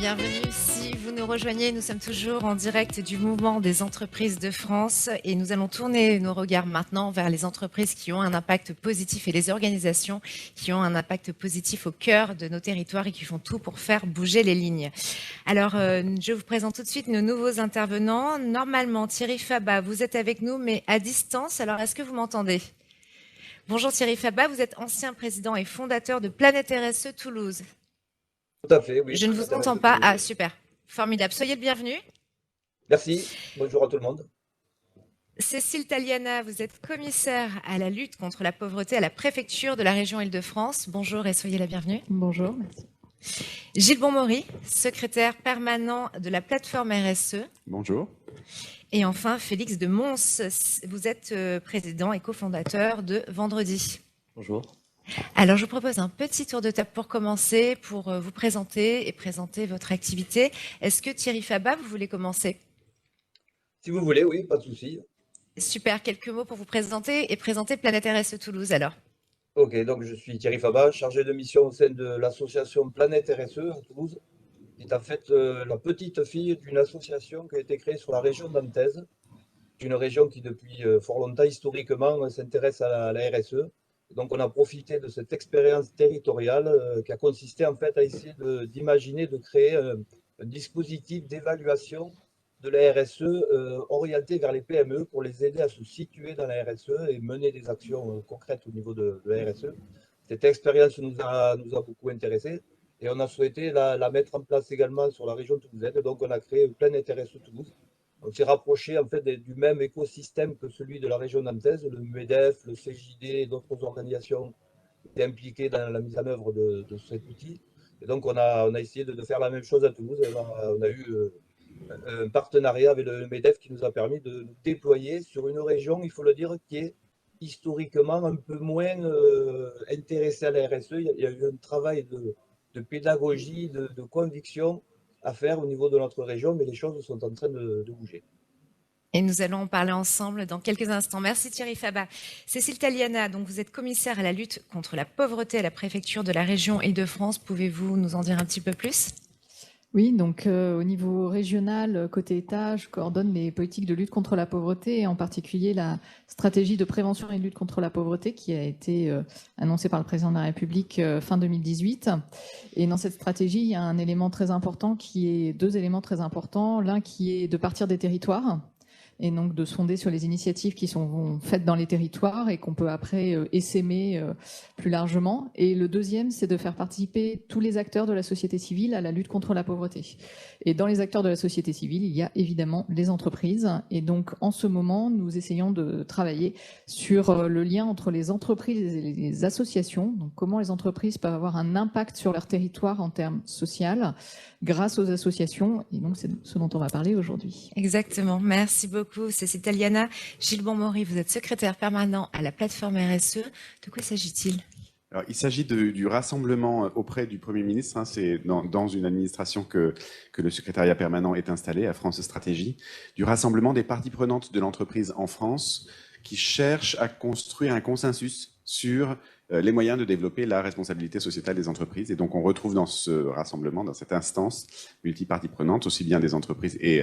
Bienvenue. Si vous nous rejoignez, nous sommes toujours en direct du mouvement des entreprises de France et nous allons tourner nos regards maintenant vers les entreprises qui ont un impact positif et les organisations qui ont un impact positif au cœur de nos territoires et qui font tout pour faire bouger les lignes. Alors, je vous présente tout de suite nos nouveaux intervenants. Normalement, Thierry Fabat, vous êtes avec nous, mais à distance. Alors, est-ce que vous m'entendez ? Bonjour Thierry Fabat, vous êtes ancien président et fondateur de Planète RSE Toulouse. Tout à fait, oui. Je ne vous entends pas. Ah, super. Formidable. Soyez le bienvenu. Merci. Bonjour à tout le monde. Cécile Taliana, vous êtes commissaire à la lutte contre la pauvreté à la préfecture de la région Île-de-France. Bonjour et soyez la bienvenue. Bonjour, merci. Gilles Bonmory, secrétaire permanent de la plateforme RSE. Bonjour. Et enfin, Félix de Mons, vous êtes président et cofondateur de Vendredi. Bonjour. Alors, je vous propose un petit tour de table pour commencer, pour vous présenter et présenter votre activité. Est-ce que Thierry Fabat, vous voulez commencer ? Si vous voulez, oui, pas de souci. Super, quelques mots pour vous présenter et présenter Planète RSE Toulouse alors. Ok, donc je suis Thierry Fabat, chargé de mission au sein de l'association Planète RSE à Toulouse, qui est en fait la petite fille d'une association qui a été créée sur la région nantaise, une région qui depuis fort longtemps, historiquement, s'intéresse à la RSE. Donc on a profité de cette expérience territoriale qui a consisté en fait à essayer d'imaginer, de créer un dispositif d'évaluation de la RSE orienté vers les PME pour les aider à se situer dans la RSE et mener des actions concrètes au niveau de la RSE. Cette expérience nous a beaucoup intéressés et on a souhaité la mettre en place également sur la région toulousaine. Donc on a créé Planète RSE Toulouse. On s'est rapproché en fait du même écosystème que celui de la région nantaise, le MEDEF, le CJD et d'autres organisations étaient impliquées dans la mise en œuvre de cet outil. Et donc on a essayé de faire la même chose à Toulouse. On a eu un partenariat avec le MEDEF qui nous a permis de nous déployer sur une région, il faut le dire, qui est historiquement un peu moins intéressée à la RSE. Il y a eu un travail de pédagogie, de conviction à faire au niveau de notre région, mais les choses sont en train de bouger. Et nous allons en parler ensemble dans quelques instants. Merci Thierry Fabat. Cécile Taliana, donc vous êtes commissaire à la lutte contre la pauvreté à la préfecture de la région Île-de-France. Pouvez-vous nous en dire un petit peu plus ? Oui, donc au niveau régional, côté État, je coordonne les politiques de lutte contre la pauvreté et en particulier la stratégie de prévention et de lutte contre la pauvreté qui a été annoncée par le président de la République fin 2018. Et dans cette stratégie, il y a un élément très important deux éléments très importants. L'un qui est de partir des territoires et donc de se fonder sur les initiatives qui sont faites dans les territoires et qu'on peut après essaimer plus largement. Et le deuxième, c'est de faire participer tous les acteurs de la société civile à la lutte contre la pauvreté. Et dans les acteurs de la société civile, il y a évidemment les entreprises. Et donc, en ce moment, nous essayons de travailler sur le lien entre les entreprises et les associations. Donc, comment les entreprises peuvent avoir un impact sur leur territoire en termes social grâce aux associations. Et donc, c'est ce dont on va parler aujourd'hui. Exactement. Merci beaucoup, Cécile Taliana. Gilles Bonmory, vous êtes secrétaire permanent à la plateforme RSE. De quoi s'agit-il ? Alors, il s'agit du rassemblement auprès du Premier ministre. Hein, c'est dans une administration que le secrétariat permanent est installé, à France Stratégie, du rassemblement des parties prenantes de l'entreprise en France qui cherchent à construire un consensus sur les moyens de développer la responsabilité sociétale des entreprises. Et donc, on retrouve dans ce rassemblement, dans cette instance, multi-parties prenantes, aussi bien des entreprises et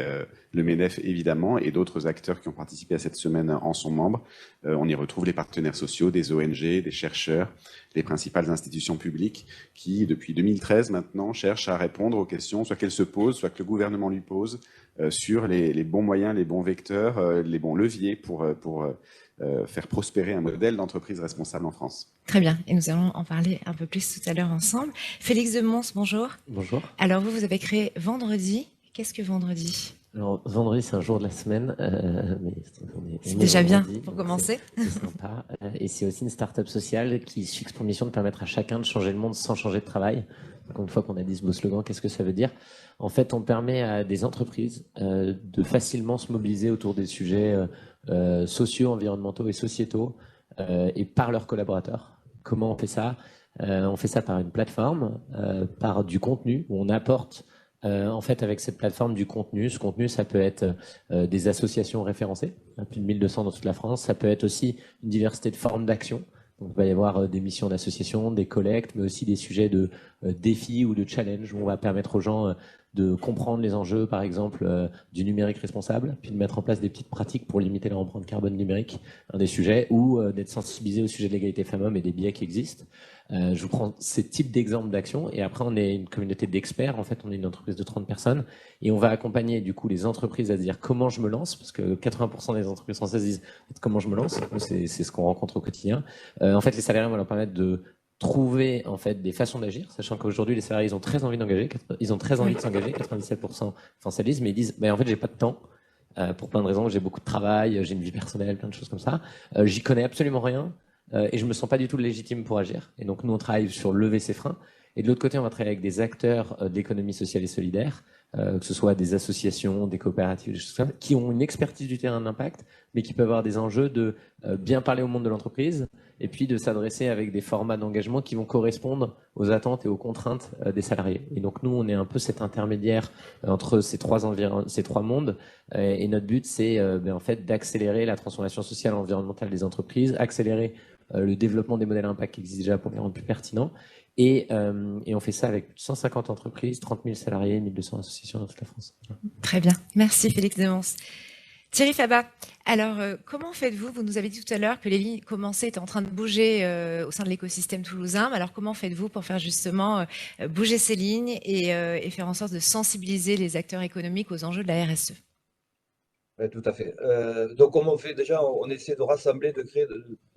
le MEDEF, évidemment, et d'autres acteurs qui ont participé à cette semaine en sont membres. On y retrouve les partenaires sociaux, des ONG, des chercheurs, les principales institutions publiques qui, depuis 2013 maintenant, cherchent à répondre aux questions, soit qu'elles se posent, soit que le gouvernement lui pose, sur les bons moyens, les bons vecteurs, les bons leviers pour faire prospérer un modèle d'entreprise responsable en France. Très bien, et nous allons en parler un peu plus tout à l'heure ensemble. Félix de Mons, bonjour. Bonjour. Alors vous avez créé Vendredi. Qu'est-ce que Vendredi ? Alors, vendredi, c'est un jour de la semaine. C'est déjà bien pour commencer. C'est sympa. Et c'est aussi une start-up sociale qui se fixe pour mission de permettre à chacun de changer le monde sans changer de travail. Donc, une fois qu'on a dit ce beau slogan, qu'est-ce que ça veut dire ? En fait, on permet à des entreprises de facilement se mobiliser autour des sujets sociaux, environnementaux et sociétaux et par leurs collaborateurs. Comment on fait ça ? On fait ça par une plateforme, par du contenu où on apporte en fait, avec cette plateforme du contenu, ce contenu, ça peut être des associations référencées, plus de 1200 dans toute la France. Ça peut être aussi une diversité de formes d'action. Donc, il va y avoir des missions d'association, des collectes, mais aussi des sujets de défis ou de challenge où on va permettre aux gens de comprendre les enjeux, par exemple, du numérique responsable, puis de mettre en place des petites pratiques pour limiter leur empreinte carbone numérique, un des sujets, ou d'être sensibilisé au sujet de l'égalité femmes-hommes et des biais qui existent. Je vous prends ces types d'exemples d'actions, et après, on est une communauté d'experts. En fait, on est une entreprise de 30 personnes, et on va accompagner, du coup, les entreprises à se dire comment je me lance, parce que 80% des entreprises françaises disent comment je me lance. C'est ce qu'on rencontre au quotidien. En fait, les salariés vont leur permettre de trouver en fait des façons d'agir, sachant qu'aujourd'hui les salariés ils ont très envie d'engager, ils ont très envie de s'engager, 97% enfin, disent, mais ils disent en fait j'ai pas de temps pour plein de raisons, j'ai beaucoup de travail, j'ai une vie personnelle, plein de choses comme ça, j'y connais absolument rien et je me sens pas du tout légitime pour agir. Et donc nous on travaille sur lever ces freins. Et de l'autre côté on va travailler avec des acteurs de l'économie sociale et solidaire, que ce soit des associations, des coopératives, des choses comme ça, qui ont une expertise du terrain d'impact, mais qui peuvent avoir des enjeux de bien parler au monde de l'entreprise, et puis de s'adresser avec des formats d'engagement qui vont correspondre aux attentes et aux contraintes des salariés. Et donc nous, on est un peu cet intermédiaire entre ces trois mondes, et notre but, c'est en fait d'accélérer la transformation sociale et environnementale des entreprises, accélérer le développement des modèles impact qui existent déjà pour les rendre plus pertinents, et on fait ça avec 150 entreprises, 30 000 salariés, 1200 associations dans toute la France. Très bien, merci Félix Demons. Thierry Fabat, alors comment faites-vous? Vous nous avez dit tout à l'heure que les lignes commençaient, étaient en train de bouger au sein de l'écosystème toulousain. Alors comment faites-vous pour faire justement bouger ces lignes et faire en sorte de sensibiliser les acteurs économiques aux enjeux de la RSE? Ouais, tout à fait. Donc, comme on fait déjà, on essaie de rassembler, de créer,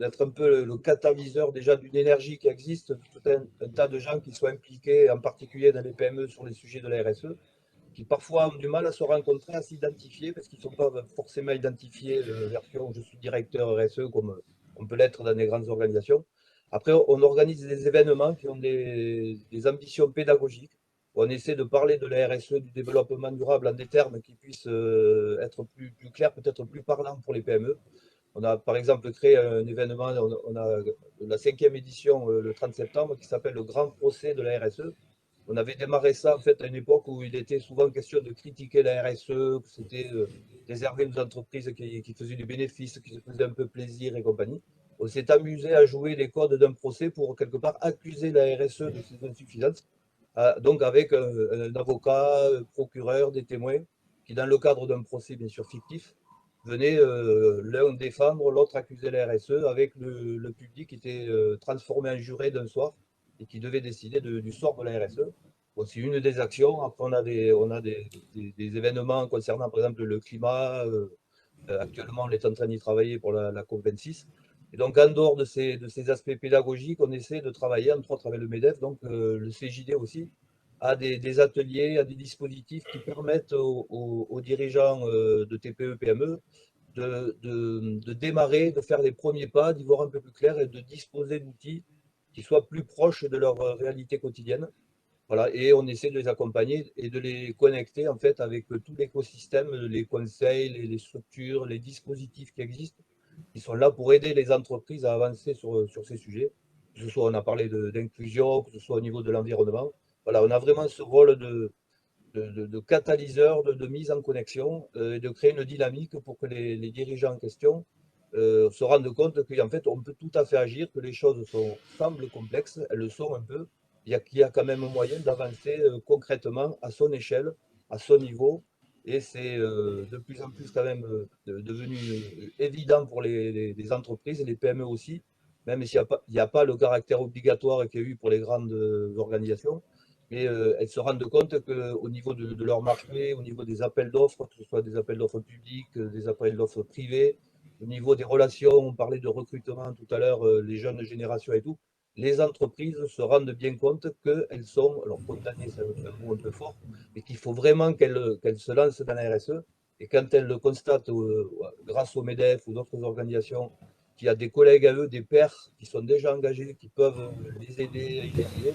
d'être un peu le catalyseur déjà d'une énergie qui existe, tout un tas de gens qui sont impliqués, en particulier dans les PME, sur les sujets de la RSE, qui parfois ont du mal à se rencontrer, à s'identifier, parce qu'ils ne sont pas forcément identifiés version où je suis directeur RSE, comme on peut l'être dans des grandes organisations. Après, on organise des événements qui ont des ambitions pédagogiques. On essaie de parler de la RSE, du développement durable en des termes qui puissent être plus clairs, peut-être plus parlants pour les PME. On a par exemple créé un événement, on a la 5e édition le 30 septembre qui s'appelle le Grand Procès de la RSE. On avait démarré ça en fait à une époque où il était souvent question de critiquer la RSE, que c'était réservé aux entreprises qui faisaient du bénéfice, qui se faisaient un peu plaisir et compagnie. On s'est amusé à jouer les codes d'un procès pour quelque part accuser la RSE de ses insuffisances. Donc avec un avocat, un procureur, des témoins, qui dans le cadre d'un procès bien sûr fictif, venaient l'un défendre, l'autre accuser la RSE, avec le public qui était transformé en juré d'un soir et qui devait décider du sort de la RSE. Bon, c'est une des actions. Après, on a des événements concernant par exemple le climat. Actuellement, on est en train d'y travailler pour la COP26. Et donc, en dehors de ces aspects pédagogiques, on essaie de travailler, entre autres avec le MEDEF, donc le CJD aussi, à des ateliers, à des dispositifs qui permettent aux dirigeants de TPE, PME de démarrer, de faire les premiers pas, d'y voir un peu plus clair et de disposer d'outils qui soient plus proches de leur réalité quotidienne. Voilà, et on essaie de les accompagner et de les connecter en fait avec tout l'écosystème, les conseils, les structures, les dispositifs qui existent, qui sont là pour aider les entreprises à avancer sur ces sujets. Que ce soit, on a parlé d'inclusion, que ce soit au niveau de l'environnement. Voilà, on a vraiment ce rôle de catalyseur, de mise en connexion, et de créer une dynamique pour que les dirigeants en question se rendent compte qu'en fait, on peut tout à fait agir, que les choses semblent complexes, elles le sont un peu, qu'il y a quand même moyen d'avancer concrètement à son échelle, à son niveau, et c'est de plus en plus quand même devenu évident pour les entreprises et les PME aussi, même s'il n'y a pas le caractère obligatoire qu'il y a eu pour les grandes organisations, mais elles se rendent compte qu'au niveau de leur marché, au niveau des appels d'offres, que ce soit des appels d'offres publics, des appels d'offres privés, au niveau des relations, on parlait de recrutement tout à l'heure, les jeunes générations et tout, les entreprises se rendent bien compte qu'elles sont, alors condamnées, c'est un mot un peu fort, mais qu'il faut vraiment qu'elles se lancent dans la RSE. Et quand elles le constatent grâce au MEDEF ou d'autres organisations, qu'il y a des collègues à eux, des pairs qui sont déjà engagés, qui peuvent les aider à y arriver,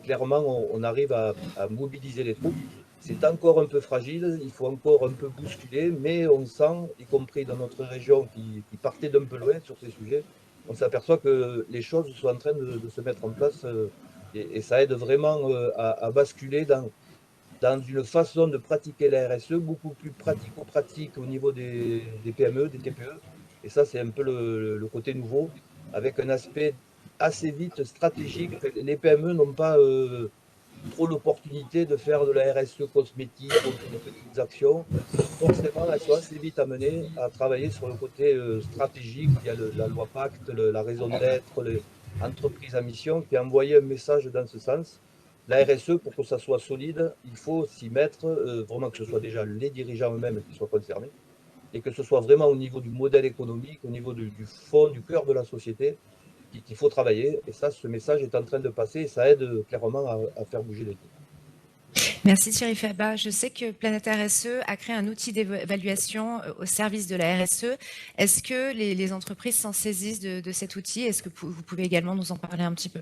clairement, on arrive à mobiliser les troupes. C'est encore un peu fragile, il faut encore un peu bousculer, mais on sent, y compris dans notre région qui partait d'un peu loin sur ces sujets, on s'aperçoit que les choses sont en train de se mettre en place et ça aide vraiment à basculer dans une façon de pratiquer la RSE beaucoup plus pratico-pratique au niveau des PME, des TPE. Et ça, c'est un peu le côté nouveau. avec un aspect assez vite stratégique. Les PME n'ont pas trop l'opportunité de faire de la RSE cosmétique ou des petites actions. Forcément, elles sont assez vite amenées à travailler sur le côté stratégique. Il y a la loi Pacte, la raison d'être, l'entreprise à mission qui a envoyé un message dans ce sens. La RSE, pour que ça soit solide, il faut s'y mettre, vraiment que ce soit déjà les dirigeants eux-mêmes qui soient concernés, et que ce soit vraiment au niveau du modèle économique, au niveau du fond, du cœur de la société, qu'il faut travailler. Et ça, ce message est en train de passer et ça aide clairement à faire bouger les lignes. Merci Thierry Fabat. Je sais que Planète RSE a créé un outil d'évaluation au service de la RSE. Est-ce que les entreprises s'en saisissent de cet outil? Est-ce que vous pouvez également nous en parler un petit peu?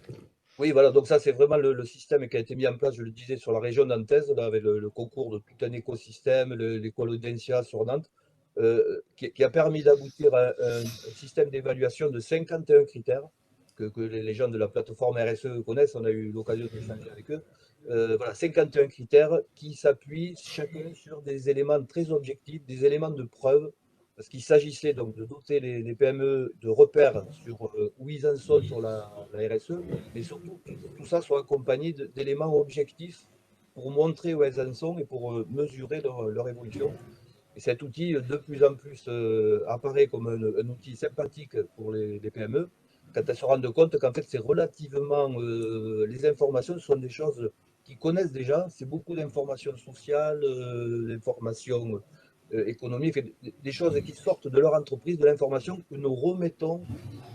Oui, voilà, donc ça, c'est vraiment le système qui a été mis en place, je le disais, sur la région nantaise, là, avec le concours de tout un écosystème, l'école Audencia sur Nantes, qui a permis d'aboutir à un système d'évaluation de 51 critères que les gens de la plateforme RSE connaissent, on a eu l'occasion d'échanger avec eux. Voilà, 51 critères qui s'appuient chacun sur des éléments très objectifs, des éléments de preuve, parce qu'il s'agissait donc de doter les PME de repères sur où ils en sont sur la RSE, mais surtout que tout ça soit accompagné d'éléments objectifs pour montrer où elles en sont et pour mesurer leur évolution. Et cet outil, de plus en plus, apparaît comme un outil sympathique pour les PME, quand elles se rendent compte qu'en fait, c'est relativement. Les informations sont des choses qu'ils connaissent déjà, c'est beaucoup d'informations sociales, d'informations économiques, des choses qui sortent de leur entreprise, de l'information que nous remettons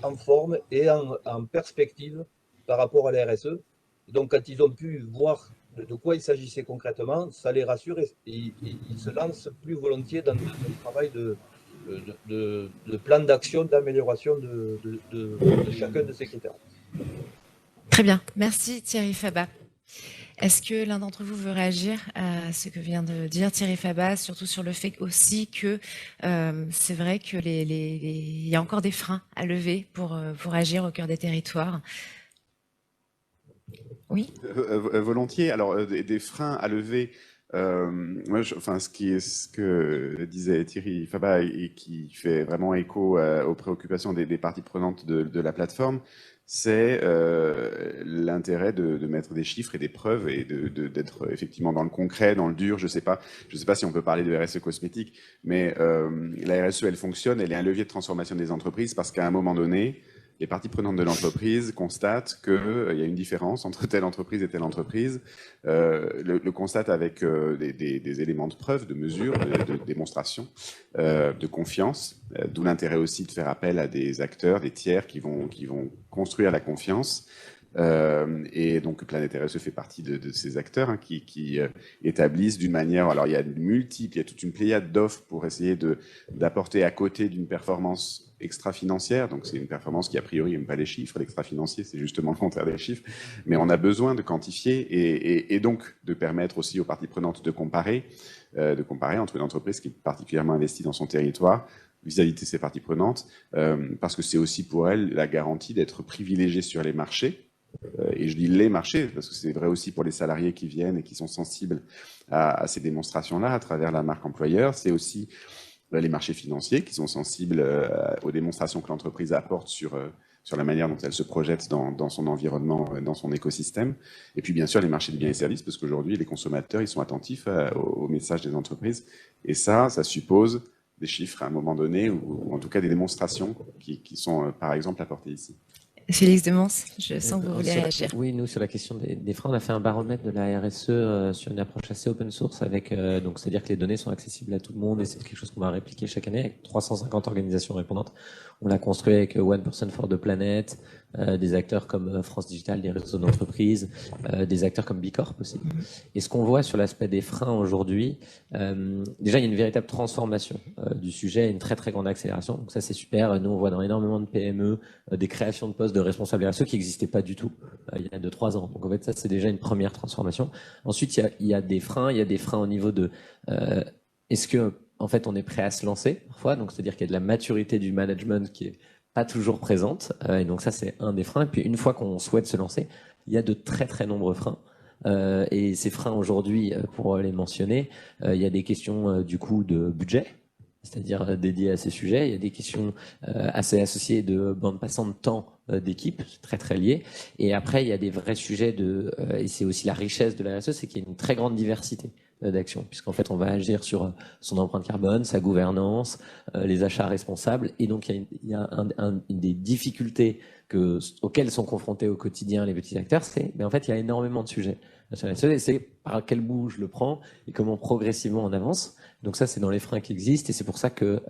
en forme et en perspective par rapport à la RSE. Et donc, quand ils ont pu voir de quoi il s'agissait concrètement, ça les rassure et ils se lancent plus volontiers dans le travail de plan d'action, d'amélioration de chacun de ces critères. Très bien. Merci Thierry Fabat. Est-ce que l'un d'entre vous veut réagir à ce que vient de dire Thierry Fabat, surtout sur le fait aussi que c'est vrai que il y a encore des freins à lever pour agir au cœur des territoires? Oui. Volontiers. Alors, des freins à lever. Moi, ce que disait Thierry Fabat et qui fait vraiment écho aux préoccupations des parties prenantes de la plateforme, c'est l'intérêt de mettre des chiffres et des preuves et d'être effectivement dans le concret, dans le dur. Je sais pas si on peut parler de RSE cosmétique, mais la RSE, elle fonctionne, elle est un levier de transformation des entreprises parce qu'à un moment donné, les parties prenantes de l'entreprise constatent qu'il y a une différence entre telle entreprise et telle entreprise, le constatent avec des éléments de preuve, de mesure, de démonstration, de confiance, d'où l'intérêt aussi de faire appel à des acteurs, des tiers qui vont construire la confiance. Et donc Planète RSE fait partie de ces acteurs qui établissent d'une manière, alors il y a toute une pléiade d'offres pour essayer d'apporter à côté d'une performance extra-financière, donc c'est une performance qui a priori n'aime pas les chiffres, l'extra-financier c'est justement le contraire des chiffres, mais on a besoin de quantifier et donc de permettre aussi aux parties prenantes de comparer entre une entreprise qui est particulièrement investie dans son territoire vis-à-vis de ses parties prenantes, parce que c'est aussi pour elles la garantie d'être privilégiée sur les marchés. Et je dis les marchés, parce que c'est vrai aussi pour les salariés qui viennent et qui sont sensibles à ces démonstrations-là à travers la marque employeur. C'est aussi les marchés financiers qui sont sensibles aux démonstrations que l'entreprise apporte sur la manière dont elle se projette dans son environnement, dans son écosystème. Et puis bien sûr les marchés des biens et services, parce qu'aujourd'hui les consommateurs ils sont attentifs aux messages des entreprises. Et ça suppose des chiffres à un moment donné, ou en tout cas des démonstrations qui sont par exemple apportées ici. Félix Demons, je sens que vous voulez réagir. Oui, nous, sur la question des freins, on a fait un baromètre de la RSE sur une approche assez open source, avec donc c'est-à-dire que les données sont accessibles à tout le monde et c'est quelque chose qu'on va répliquer chaque année avec 350 organisations répondantes. On l'a construit avec One Person for the Planet, des acteurs comme France Digital, des réseaux d'entreprises, des acteurs comme Bicorp aussi. Et ce qu'on voit sur l'aspect des freins aujourd'hui, déjà il y a une véritable transformation du sujet, une très très grande accélération. Donc ça c'est super. Nous on voit dans énormément de PME des créations de postes de responsables RSE qui n'existaient pas du tout il y a 2-3 ans. Donc en fait ça c'est déjà une première transformation. Ensuite il y a des freins, au niveau de est-ce que en fait on est prêt à se lancer parfois, donc c'est-à-dire qu'il y a de la maturité du management qui est pas toujours présente, et donc ça c'est un des freins. Et puis une fois qu'on souhaite se lancer, il y a de très très nombreux freins. Et ces freins aujourd'hui, pour les mentionner, il y a des questions du coup de budget. c'est-à-dire dédiées à ces sujets. Il y a des questions assez associées de bande passante de temps d'équipe, c'est très très lié. Et après, il y a des vrais sujets et c'est aussi la richesse de la RSE, c'est qu'il y a une très grande diversité d'action, puisqu'en fait, on va agir sur son empreinte carbone, sa gouvernance, les achats responsables. Et donc, il y a une des difficultés auxquelles sont confrontés au quotidien les petits acteurs, mais en fait, il y a énormément de sujets. C'est par quel bout je le prends et comment progressivement on avance. Donc ça, c'est dans les freins qui existent et c'est pour ça que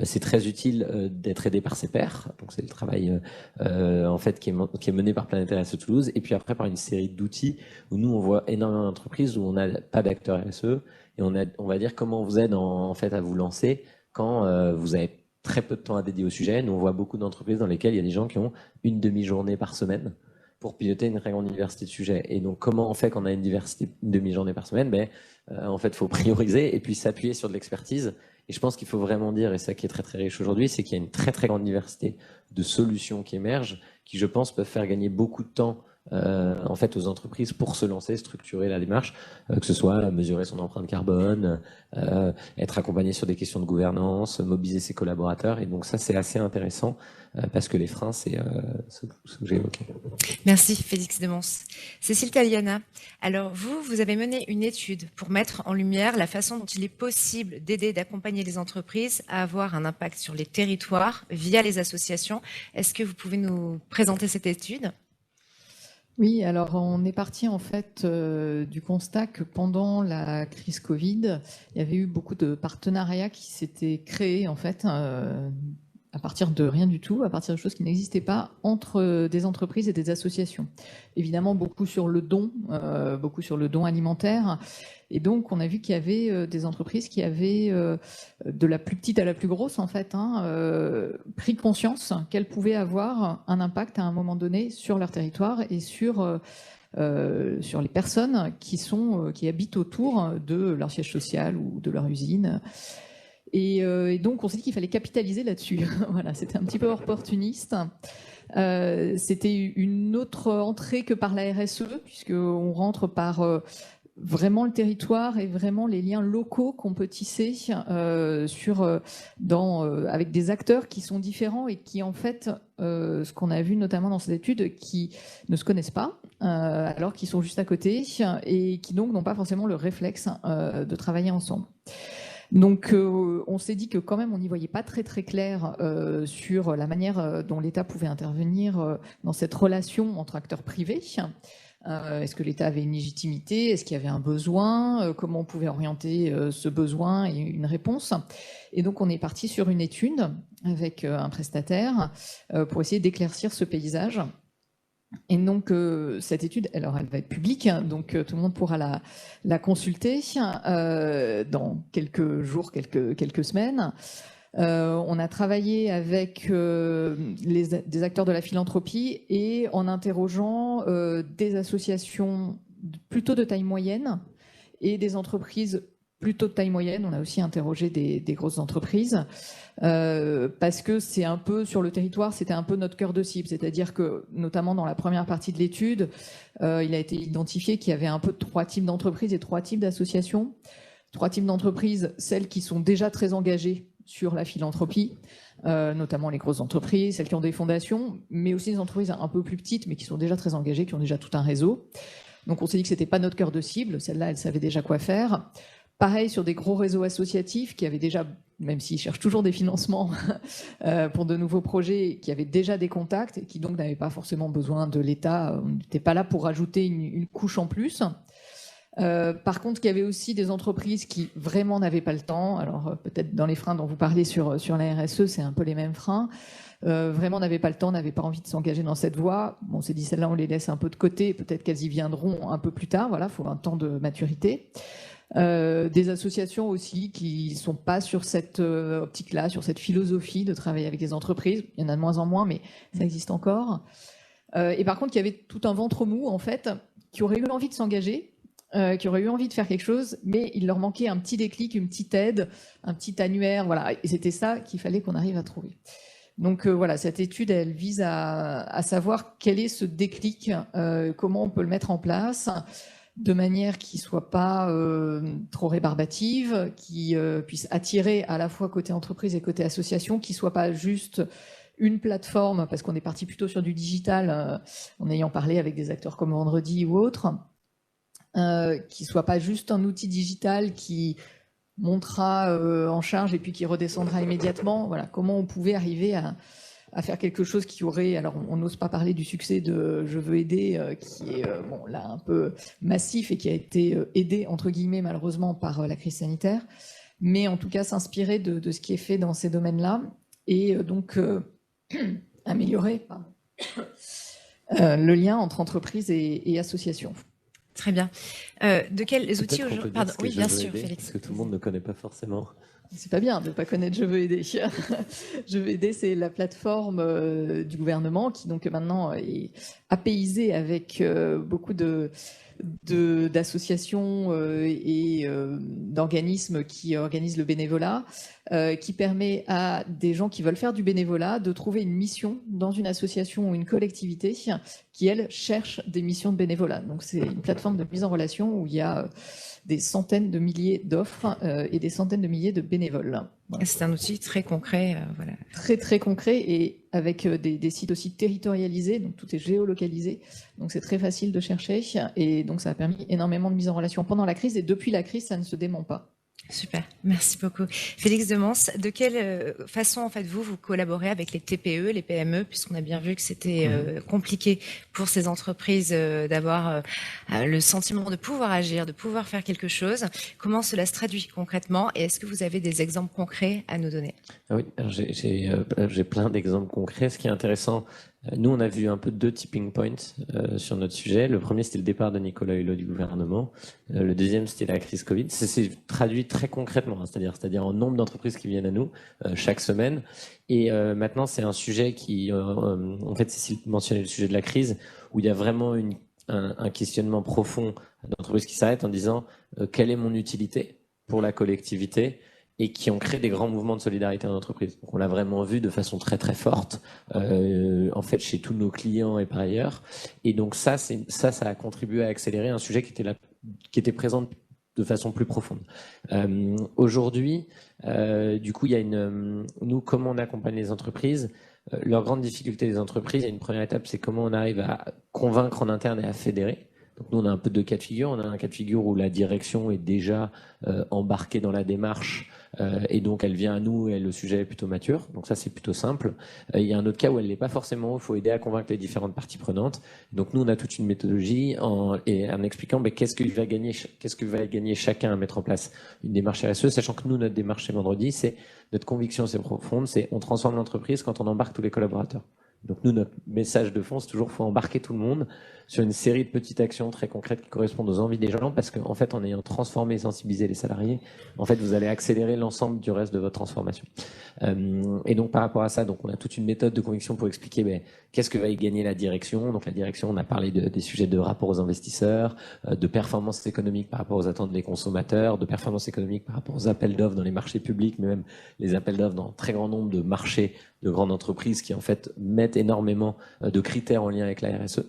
c'est très utile d'être aidé par ses pairs. Donc c'est le travail en fait qui est mené par Planète RSE Toulouse et puis après par une série d'outils où nous on voit énormément d'entreprises où on n'a pas d'acteurs RSE et on va dire comment on vous aide en fait à vous lancer quand vous avez très peu de temps à dédier au sujet. Nous on voit beaucoup d'entreprises dans lesquelles il y a des gens qui ont une demi-journée par semaine pour piloter une très grande diversité de sujets. Et donc, comment on fait quand on a une demi-journée par semaine? En fait, il faut prioriser et puis s'appuyer sur de l'expertise. Et je pense qu'il faut vraiment dire, et ça qui est très très riche aujourd'hui, c'est qu'il y a une très très grande diversité de solutions qui émergent, qui je pense peuvent faire gagner beaucoup de temps en fait aux entreprises pour se lancer, structurer la démarche, que ce soit mesurer son empreinte carbone, être accompagné sur des questions de gouvernance, mobiliser ses collaborateurs. Et donc ça, c'est assez intéressant parce que les freins, c'est ce que j'ai évoqué. Merci Félix Demons. Cécile Taliana, alors vous avez mené une étude pour mettre en lumière la façon dont il est possible d'aider et d'accompagner les entreprises à avoir un impact sur les territoires via les associations. Est-ce que vous pouvez nous présenter cette étude ? Oui, alors on est parti en fait du constat que pendant la crise Covid, il y avait eu beaucoup de partenariats qui s'étaient créés en fait à partir de rien du tout, à partir de choses qui n'existaient pas entre des entreprises et des associations. Évidemment, beaucoup sur le don alimentaire. Et donc, on a vu qu'il y avait des entreprises qui avaient, de la plus petite à la plus grosse, en fait, pris conscience qu'elles pouvaient avoir un impact à un moment donné sur leur territoire et sur les personnes qui habitent autour de leur siège social ou de leur usine. Et donc, on s'est dit qu'il fallait capitaliser là-dessus. Voilà, c'était un petit peu opportuniste. C'était une autre entrée que par la RSE, puisqu'on rentre par vraiment le territoire et vraiment les liens locaux qu'on peut tisser avec des acteurs qui sont différents et qui, en fait, ce qu'on a vu notamment dans cette étude, qui ne se connaissent pas, alors qu'ils sont juste à côté et qui donc n'ont pas forcément le réflexe de travailler ensemble. Donc, on s'est dit que quand même, on n'y voyait pas très très clair sur la manière dont l'État pouvait intervenir dans cette relation entre acteurs privés. Est-ce que l'État avait une légitimité? Est-ce qu'il y avait un besoin? Comment on pouvait orienter ce besoin et une réponse? Et donc, on est parti sur une étude avec un prestataire pour essayer d'éclaircir ce paysage. Et donc, cette étude, alors elle va être publique, donc tout le monde pourra la consulter dans quelques jours, quelques semaines. On a travaillé avec des acteurs de la philanthropie et en interrogeant des associations plutôt de taille moyenne et des entreprises plutôt de taille moyenne. On a aussi interrogé des grosses entreprises parce que c'est un peu, sur le territoire, c'était un peu notre cœur de cible. C'est-à-dire que, notamment dans la première partie de l'étude, il a été identifié qu'il y avait un peu 3 types d'entreprises et 3 types d'associations. 3 types d'entreprises, celles qui sont déjà très engagées sur la philanthropie, notamment les grosses entreprises, celles qui ont des fondations, mais aussi des entreprises un peu plus petites, mais qui sont déjà très engagées, qui ont déjà tout un réseau. Donc on s'est dit que c'était pas notre cœur de cible. Celle-là, elle savait déjà quoi faire. Pareil sur des gros réseaux associatifs qui avaient déjà, même s'ils cherchent toujours des financements pour de nouveaux projets, qui avaient déjà des contacts et qui donc n'avaient pas forcément besoin de l'État. On n'était pas là pour rajouter une couche en plus. Par contre, il y avait aussi des entreprises qui vraiment n'avaient pas le temps. Alors peut-être dans les freins dont vous parlez sur la RSE, c'est un peu les mêmes freins. Vraiment n'avaient pas le temps, n'avaient pas envie de s'engager dans cette voie. Bon, on s'est dit, celles-là, on les laisse un peu de côté. Peut-être qu'elles y viendront un peu plus tard. Voilà, il faut un temps de maturité. Des associations aussi qui ne sont pas sur cette optique-là, sur cette philosophie de travailler avec des entreprises. Il y en a de moins en moins, mais ça existe encore. Et par contre, il y avait tout un ventre mou, en fait, qui aurait eu envie de s'engager, qui auraient eu envie de faire quelque chose, mais il leur manquait un petit déclic, une petite aide, un petit annuaire, voilà. Et c'était ça qu'il fallait qu'on arrive à trouver. Donc voilà, cette étude, elle vise à savoir quel est ce déclic, comment on peut le mettre en place. de manière qui ne soit pas trop rébarbative, qui puisse attirer à la fois côté entreprise et côté association, qui ne soit pas juste une plateforme, parce qu'on est parti plutôt sur du digital, en ayant parlé avec des acteurs comme Vendredi ou autres, qui ne soit pas juste un outil digital qui montera en charge et puis qui redescendra immédiatement. Voilà, comment on pouvait arriver à faire quelque chose qui aurait... Alors, on n'ose pas parler du succès de Je veux aider, qui est bon, là un peu massif et qui a été aidé, entre guillemets, malheureusement, par la crise sanitaire, mais en tout cas s'inspirer de ce qui est fait dans ces domaines-là et donc améliorer le lien entre entreprises et associations. Très bien. De quels outils Peut-être qu'on peut aujourd'hui? dire Pardon, ce qu'est oui, Je bien veux sûr, aider, Félix. parce que tout le monde ne connaît pas forcément. C'est pas bien de ne pas connaître Je veux aider. Je veux aider, c'est la plateforme du gouvernement qui donc maintenant est apaisée avec beaucoup d'associations et d'organismes qui organisent le bénévolat, qui permet à des gens qui veulent faire du bénévolat de trouver une mission dans une association ou une collectivité qui, elle, cherche des missions de bénévolat. Donc c'est une plateforme de mise en relation où il y a des centaines de milliers d'offres et des centaines de milliers de bénévoles. Voilà. C'est un outil très concret. Voilà. Très, très concret et avec des sites aussi territorialisés, donc tout est géolocalisé, donc c'est très facile de chercher et donc ça a permis énormément de mise en relation pendant la crise et depuis la crise, ça ne se dément pas. Super, merci beaucoup. Félix Demens, de quelle façon en fait vous collaborez avec les TPE, les PME, puisqu'on a bien vu que c'était compliqué pour ces entreprises d'avoir le sentiment de pouvoir agir, de pouvoir faire quelque chose. Comment cela se traduit concrètement et est-ce que vous avez des exemples concrets à nous donner? Oui, j'ai plein d'exemples concrets. Ce qui est intéressant, nous, on a vu un peu 2 tipping points sur notre sujet. Le premier, c'était le départ de Nicolas Hulot du gouvernement. Le deuxième, c'était la crise Covid. C'est traduit très concrètement, hein, c'est-à-dire en nombre d'entreprises qui viennent à nous chaque semaine. Et maintenant, c'est un sujet qui, en fait, Cécile mentionnait le sujet de la crise, où il y a vraiment un questionnement profond d'entreprises qui s'arrêtent en disant quelle est mon utilité pour la collectivité, et qui ont créé des grands mouvements de solidarité en entreprise. Donc on l'a vraiment vu de façon très très forte, en fait chez tous nos clients et par ailleurs. Et donc ça a contribué à accélérer un sujet qui était présent de façon plus profonde. Aujourd'hui, du coup, il y a nous, comment on accompagne les entreprises. Leur grande difficulté des entreprises, il y a une première étape, c'est comment on arrive à convaincre en interne et à fédérer. Donc nous, on a un peu 2 cas de figure. On a un cas de figure où la direction est déjà embarquée dans la démarche et donc elle vient à nous et le sujet est plutôt mature. Donc ça, c'est plutôt simple. Il y a un autre cas où elle n'est pas forcément, il faut aider à convaincre les différentes parties prenantes. Donc nous, on a toute une méthodologie en expliquant qu'est-ce que va gagner chacun à mettre en place une démarche RSE, sachant que nous, notre démarche chez Vendredi, c'est notre conviction, c'est profonde, c'est on transforme l'entreprise quand on embarque tous les collaborateurs. Donc nous, notre message de fond, c'est toujours faut embarquer tout le monde sur une série de petites actions très concrètes qui correspondent aux envies des gens, parce qu'en fait, en ayant transformé et sensibilisé les salariés, en fait, vous allez accélérer l'ensemble du reste de votre transformation. Et donc, par rapport à ça, donc on a toute une méthode de conviction pour expliquer qu'est-ce que va y gagner la direction. Donc la direction, on a parlé des sujets de rapport aux investisseurs, de performance économique par rapport aux attentes des consommateurs, de performance économique par rapport aux appels d'offres dans les marchés publics, mais même les appels d'offres dans un très grand nombre de marchés de grandes entreprises qui en fait mettent énormément de critères en lien avec la RSE.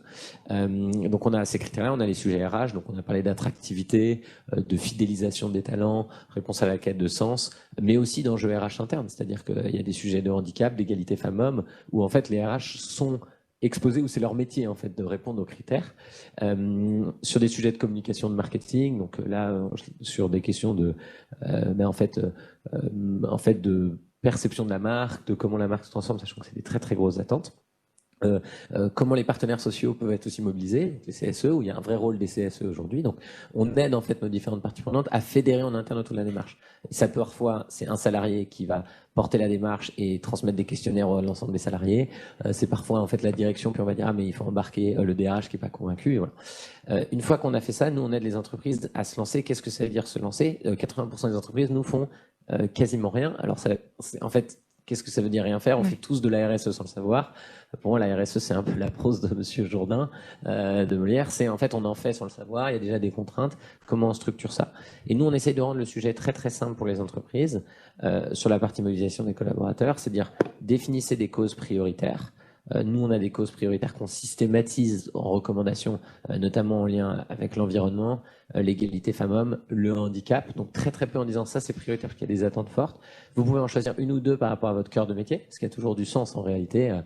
Donc on a ces critères-là, on a les sujets RH, donc on a parlé d'attractivité, de fidélisation des talents, réponse à la quête de sens, mais aussi d'enjeux RH internes, c'est-à-dire qu'il y a des sujets de handicap, d'égalité femmes-hommes, où en fait les RH sont exposés, où c'est leur métier en fait de répondre aux critères. Sur des sujets de communication, de marketing, donc là sur des questions de de perception de la marque, de comment la marque se transforme, sachant que c'est des très très grosses attentes. Comment les partenaires sociaux peuvent être aussi mobilisés, donc les CSE, où il y a un vrai rôle des CSE aujourd'hui. Donc, on aide en fait nos différentes parties prenantes à fédérer en interne autour de la démarche. Et ça peut parfois, c'est un salarié qui va porter la démarche et transmettre des questionnaires à l'ensemble des salariés. C'est parfois en fait la direction, puis on va dire mais il faut embarquer le DRH qui est pas convaincu. Et voilà. Une fois qu'on a fait ça, nous on aide les entreprises à se lancer. Qu'est-ce que ça veut dire se lancer? 80% des entreprises nous font quasiment rien. Alors ça, en fait, qu'est-ce que ça veut dire rien faire? On fait tous de la RSE sans le savoir. Pour moi, la RSE, c'est un peu la prose de Monsieur Jourdain, de Molière. C'est en fait, on en fait sans le savoir. Il y a déjà des contraintes. Comment on structure ça? Et nous, on essaye de rendre le sujet très très simple pour les entreprises sur la partie mobilisation des collaborateurs. C'est-à-dire définissez des causes prioritaires. Nous, on a des causes prioritaires qu'on systématise en recommandations, notamment en lien avec l'environnement, l'égalité femmes-hommes, le handicap. Donc très très peu en disant ça, c'est prioritaire parce qu'il y a des attentes fortes. Vous pouvez en choisir une ou deux par rapport à votre cœur de métier, parce qu'il y a toujours du sens en réalité.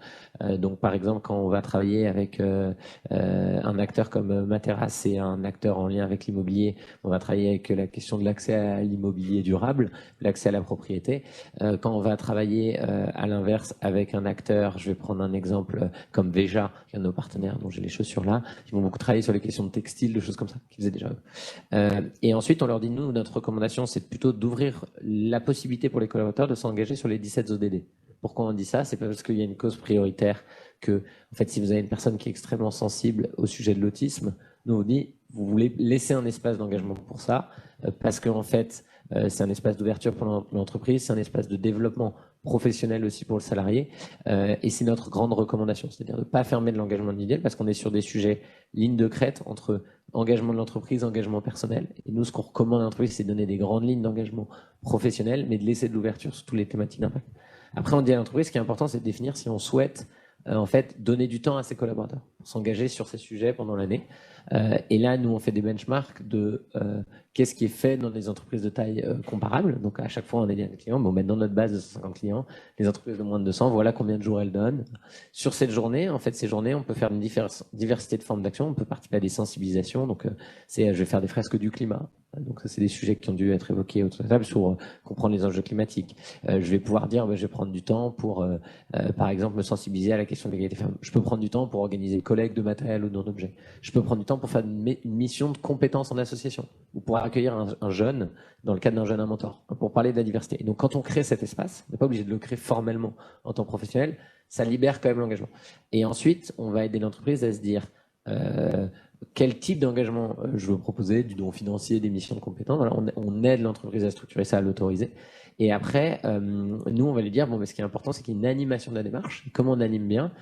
Donc par exemple, quand on va travailler avec un acteur comme Materas et un acteur en lien avec l'immobilier, on va travailler avec la question de l'accès à l'immobilier durable, l'accès à la propriété. Quand on va travailler à l'inverse avec un acteur, je vais prendre un exemple comme Veja, qui est un de nos partenaires dont j'ai les chaussures là, ils vont beaucoup travailler sur les questions de textile, de choses comme ça, qu'ils faisaient déjà eux. Et ensuite, on leur dit, nous, notre recommandation, c'est plutôt d'ouvrir la possibilité pour les collaborateurs de s'engager sur les 17 ODD. Pourquoi on dit ça? C'est pas parce qu'il y a une cause prioritaire que, en fait, si vous avez une personne qui est extrêmement sensible au sujet de l'autisme, nous on dit, vous voulez laisser un espace d'engagement pour ça, parce qu'en fait, c'est un espace d'ouverture pour l'entreprise, c'est un espace de développement professionnel aussi pour le salarié, et c'est notre grande recommandation, c'est-à-dire de ne pas fermer de l'engagement individuel, parce qu'on est sur des sujets ligne de crête entre engagement de l'entreprise, engagement personnel. Et nous, ce qu'on recommande à l'entreprise, c'est de donner des grandes lignes d'engagement professionnel, mais de laisser de l'ouverture sur toutes les thématiques d'impact. Après, on dit à l'entreprise, ce qui est important, c'est de définir si on souhaite en fait donner du temps à ses collaborateurs pour s'engager sur ces sujets pendant l'année. Et là, nous, on fait des benchmarks de qu'est-ce qui est fait dans des entreprises de taille comparable. Donc, à chaque fois, on a dit à nos clients, bon, dans notre base de 150 clients, les entreprises de moins de 200, voilà combien de jours elles donnent. Sur cette journée, en fait, ces journées, on peut faire une diversité de formes d'action. On peut participer à des sensibilisations. Donc, je vais faire des fresques du climat. Donc, ça, c'est des sujets qui ont dû être évoqués autour de la table sur comprendre les enjeux climatiques. Je vais pouvoir dire, je vais prendre du temps pour, par exemple, me sensibiliser à la question de l'égalité femmes. Je peux prendre du temps pour organiser une collecte de matériel ou d'objets. Je peux prendre du temps pour faire une mission de compétences en association ou pour accueillir un jeune dans le cadre d'un jeune à mentor, pour parler de la diversité. Et donc, quand on crée cet espace, on n'est pas obligé de le créer formellement en tant que professionnel, ça libère quand même l'engagement. Et ensuite, on va aider l'entreprise à se dire quel type d'engagement je veux proposer, du don financier, des missions de compétences. Voilà, on aide l'entreprise à structurer ça, à l'autoriser. Et après, nous, on va lui dire, bon, mais ce qui est important, c'est qu'il y ait une animation de la démarche. Et comment on anime bien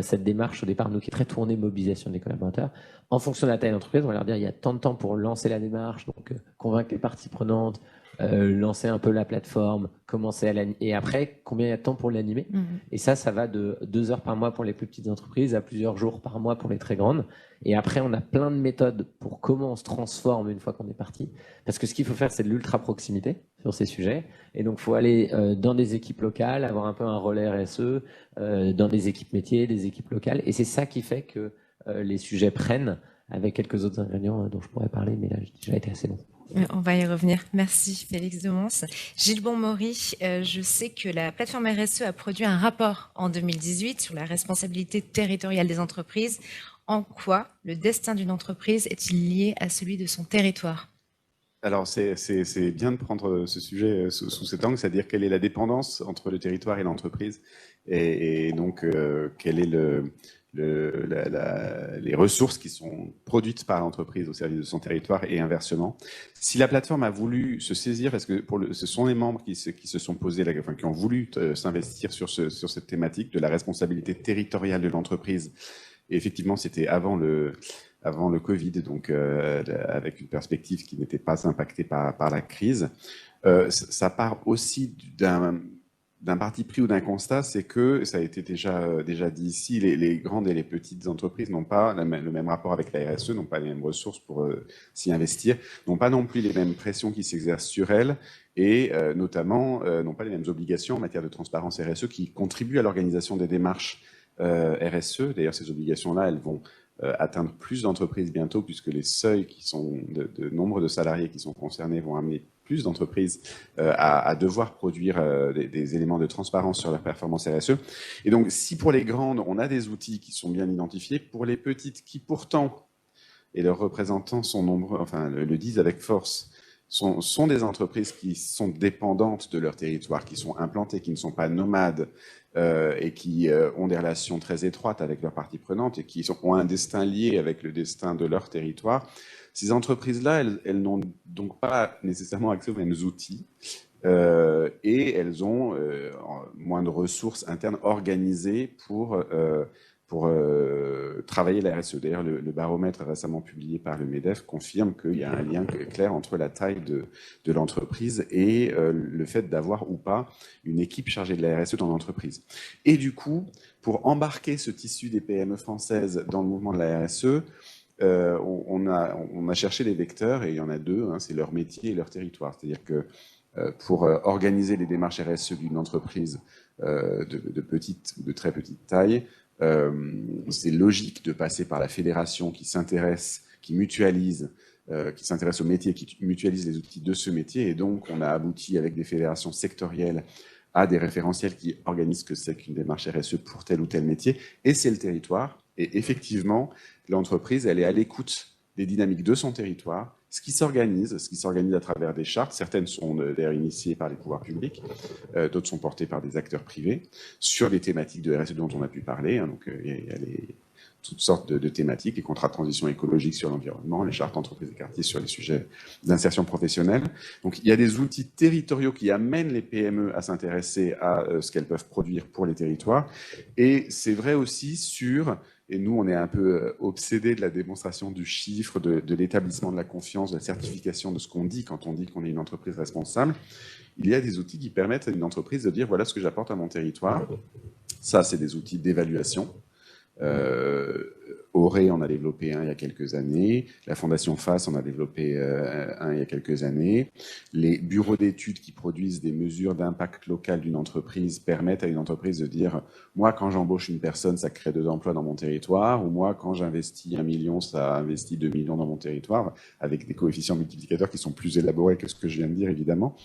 cette démarche, au départ, nous, qui est très tournée mobilisation des collaborateurs, en fonction de la taille de l'entreprise, on va leur dire, il y a tant de temps pour lancer la démarche, donc convaincre les parties prenantes, lancer un peu la plateforme, commencer à l'animer. Et après, combien il y a de temps pour l'animer? Et ça va de 2 heures par mois pour les plus petites entreprises à plusieurs jours par mois pour les très grandes. Et après, on a plein de méthodes pour comment on se transforme une fois qu'on est parti. Parce que ce qu'il faut faire, c'est de l'ultra-proximité sur ces sujets. Et donc, il faut aller dans des équipes locales, avoir un peu un relais RSE, dans des équipes métiers, des équipes locales. Et c'est ça qui fait que les sujets prennent, avec quelques autres ingrédients dont je pourrais parler, mais là, j'ai déjà été assez long. On va y revenir. Merci Félix Demons. Gilles Bonmaury, je sais que la plateforme RSE a produit un rapport en 2018 sur la responsabilité territoriale des entreprises. En quoi le destin d'une entreprise est-il lié à celui de son territoire? Alors, c'est bien de prendre ce sujet sous cet angle, c'est-à-dire quelle est la dépendance entre le territoire et l'entreprise, et donc quelle est les ressources qui sont produites par l'entreprise au service de son territoire et inversement. Si la plateforme a voulu se saisir, parce que ce sont les membres qui se sont posés, qui ont voulu s'investir sur cette thématique de la responsabilité territoriale de l'entreprise. Et effectivement, c'était avant le Covid, donc avec une perspective qui n'était pas impactée par la crise. Ça part aussi d'un parti pris ou d'un constat, c'est que, ça a été déjà dit ici, les grandes et les petites entreprises n'ont pas le même rapport avec la RSE, n'ont pas les mêmes ressources pour s'y investir, n'ont pas non plus les mêmes pressions qui s'exercent sur elles, et notamment n'ont pas les mêmes obligations en matière de transparence RSE qui contribuent à l'organisation des démarches RSE. D'ailleurs, ces obligations-là, elles vont atteindre plus d'entreprises bientôt, puisque les seuils qui sont de nombre de salariés qui sont concernés vont amener plus d'entreprises à devoir produire des éléments de transparence sur leur performance RSE. Et donc, si pour les grandes, on a des outils qui sont bien identifiés, pour les petites qui pourtant, et leurs représentants sont nombreux, enfin le disent avec force, sont des entreprises qui sont dépendantes de leur territoire, qui sont implantées, qui ne sont pas nomades, et qui ont des relations très étroites avec leurs parties prenantes et qui ont un destin lié avec le destin de leur territoire. Ces entreprises-là, elles n'ont donc pas nécessairement accès aux mêmes outils et elles ont moins de ressources internes organisées pour travailler la RSE. D'ailleurs, le baromètre récemment publié par le MEDEF confirme qu'il y a un lien clair entre la taille de l'entreprise et le fait d'avoir ou pas une équipe chargée de la RSE dans l'entreprise. Et du coup, pour embarquer ce tissu des PME françaises dans le mouvement de la RSE, on a cherché les vecteurs, et il y en a deux, hein, c'est leur métier et leur territoire. C'est-à-dire que pour organiser les démarches RSE d'une entreprise de très petite taille, c'est logique de passer par la fédération qui s'intéresse, qui mutualise, qui s'intéresse au métier, qui mutualise les outils de ce métier. Et donc, on a abouti avec des fédérations sectorielles à des référentiels qui organisent ce que c'est qu'une démarche RSE pour tel ou tel métier. Et c'est le territoire. Et effectivement, l'entreprise, elle est à l'écoute des dynamiques de son territoire, ce qui s'organise à travers des chartes. Certaines sont d'ailleurs initiées par les pouvoirs publics, d'autres sont portées par des acteurs privés, sur les thématiques de RSE dont on a pu parler. Hein. Donc, il y a toutes sortes de thématiques, les contrats de transition écologique sur l'environnement, les chartes entreprises et quartiers sur les sujets d'insertion professionnelle. Donc, il y a des outils territoriaux qui amènent les PME à s'intéresser à ce qu'elles peuvent produire pour les territoires. Et c'est vrai aussi et nous, on est un peu obsédés de la démonstration du chiffre, de l'établissement de la confiance, de la certification de ce qu'on dit quand on dit qu'on est une entreprise responsable. Il y a des outils qui permettent à une entreprise de dire voilà ce que j'apporte à mon territoire. Ça, c'est des outils d'évaluation. Auré en a développé un il y a quelques années, la Fondation FAS en a développé un il y a quelques années. Les bureaux d'études qui produisent des mesures d'impact local d'une entreprise permettent à une entreprise de dire moi, quand j'embauche une personne, ça crée 2 emplois dans mon territoire, ou moi, quand j'investis 1 million, ça investit 2 millions dans mon territoire, avec des coefficients multiplicateurs qui sont plus élaborés que ce que je viens de dire, évidemment,